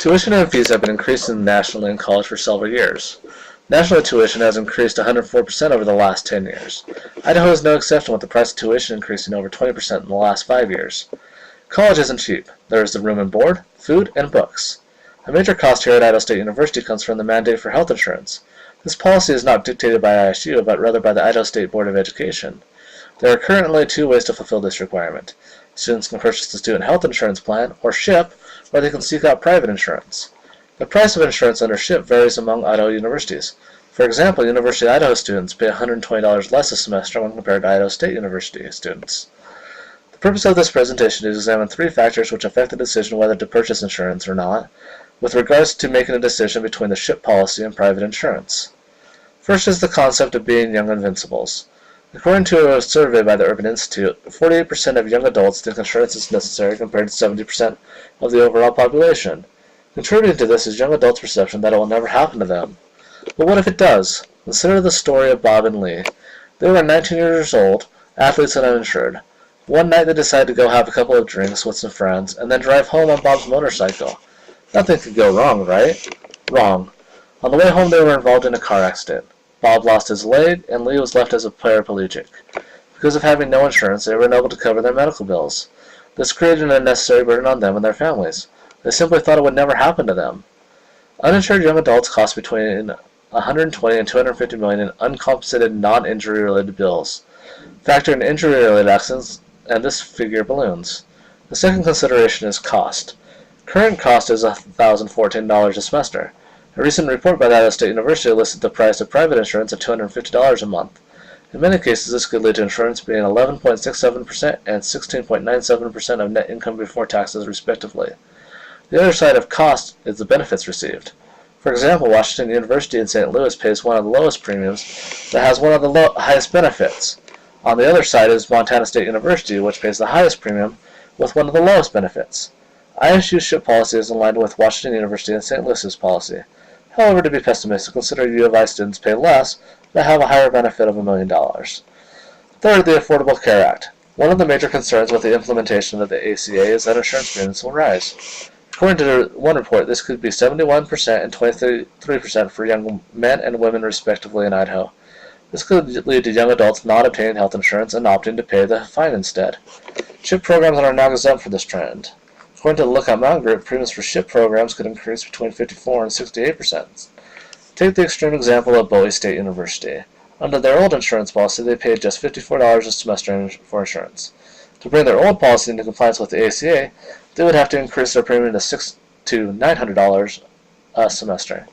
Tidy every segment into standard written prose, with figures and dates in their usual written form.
Tuition and fees have been increasing nationally in college for several years. National tuition has increased 104% over the last 10 years. Idaho is no exception, with the price of tuition increasing over 20% in the last 5 years. College isn't cheap. There is the room and board, food, and books. A major cost here at Idaho State University comes from the mandate for health insurance. This policy is not dictated by ISU, but rather by the Idaho State Board of Education. There are currently 2 ways to fulfill this requirement. Students can purchase the Student Health Insurance Plan, or SHIP, or they can seek out private insurance. The price of insurance under SHIP varies among Idaho universities. For example, University of Idaho students pay $120 less a semester when compared to Idaho State University students. The purpose of this presentation is to examine 3 factors which affect the decision whether to purchase insurance or not, with regards to making a decision between the SHIP policy and private insurance. First is the concept of being young invincibles. According to a survey by the Urban Institute, 48% of young adults think insurance is necessary compared to 70% of the overall population. Contributing to this is young adults' perception that it will never happen to them. But what if it does? Consider the story of Bob and Lee. They were 19 years old, athletes and uninsured. One night they decided to go have a couple of drinks with some friends and then drive home on Bob's motorcycle. Nothing could go wrong, right? Wrong. On the way home they were involved in a car accident. Bob lost his leg and Lee was left as a paraplegic. Because of having no insurance, they were unable to cover their medical bills. This created an unnecessary burden on them and their families. They simply thought it would never happen to them. Uninsured young adults cost between $120 and $250 million in uncompensated non-injury related bills. Factor in injury related accidents and this figure balloons. The second consideration is cost. Current cost is $1,014 a semester. A recent report by the Idaho State University listed the price of private insurance at $250 a month. In many cases, this could lead to insurance being 11.67% and 16.97% of net income before taxes, respectively. The other side of cost is the benefits received. For example, Washington University in St. Louis pays one of the lowest premiums that has one of the highest benefits. On the other side is Montana State University, which pays the highest premium with one of the lowest benefits. ISU's SHIP policy is in line with Washington University and St. Louis's policy. However, to be pessimistic, consider U of I students pay less but have a higher benefit of $1 million. Third, the Affordable Care Act. One of the major concerns with the implementation of the ACA is that insurance payments will rise. According to one report, this could be 71% and 23% for young men and women respectively in Idaho. This could lead to young adults not obtaining health insurance and opting to pay the fine instead. SHIP programs are now exempt from this trend. According to the Lookout Mountain Group, premiums for SHIP programs could increase between 54 and 68%. Take the extreme example of Bowie State University. Under their old insurance policy, they paid just $54 a semester for insurance. To bring their old policy into compliance with the ACA, they would have to increase their premium to $600 to $900 a semester.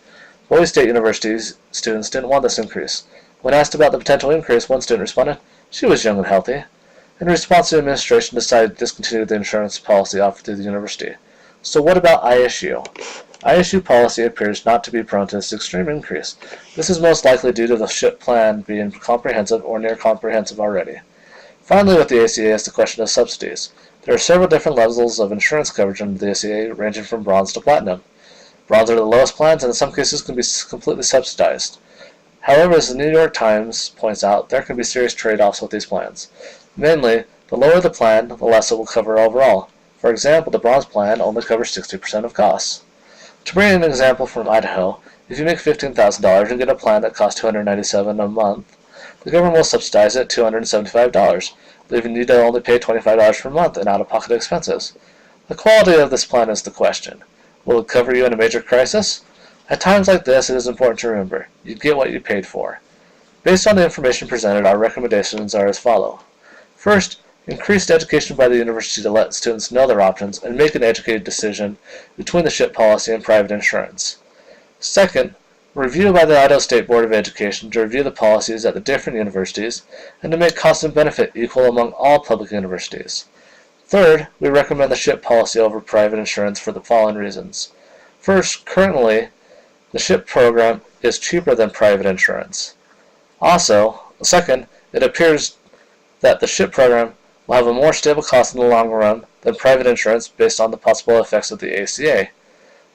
Bowie State University's students didn't want this increase. When asked about the potential increase, one student responded, "She was young and healthy." In response, the administration decided to discontinue the insurance policy offered through the university. So what about ISU? ISU policy appears not to be prone to this extreme increase. This is most likely due to the SHIP plan being comprehensive or near comprehensive already. Finally, with the ACA is the question of subsidies. There are several different levels of insurance coverage under the ACA, ranging from bronze to platinum. Bronze are the lowest plans and in some cases can be completely subsidized. However, as the New York Times points out, there can be serious trade-offs with these plans. Mainly, the lower the plan, the less it will cover overall. For example, the bronze plan only covers 60% of costs. To bring in an example from Idaho, if you make $15,000 and get a plan that costs $297 a month, the government will subsidize it $275, leaving you to only pay $25 per month in out-of-pocket expenses. The quality of this plan is the question. Will it cover you in a major crisis? At times like this, it is important to remember, you get what you paid for. Based on the information presented, our recommendations are as follows. First, increased education by the university to let students know their options and make an educated decision between the SHIP policy and private insurance. Second, review by the Idaho State Board of Education to review the policies at the different universities and to make cost and benefit equal among all public universities. Third, we recommend the SHIP policy over private insurance for the following reasons. First, currently, the SHIP program is cheaper than private insurance. Also, second, it appears that the SHIP program will have a more stable cost in the long run than private insurance based on the possible effects of the ACA.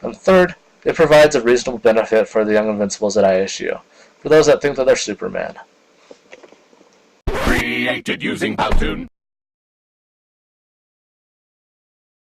And third, it provides a reasonable benefit for the young invincibles at ISU, for those that think that they're Superman. Created using Powtoon.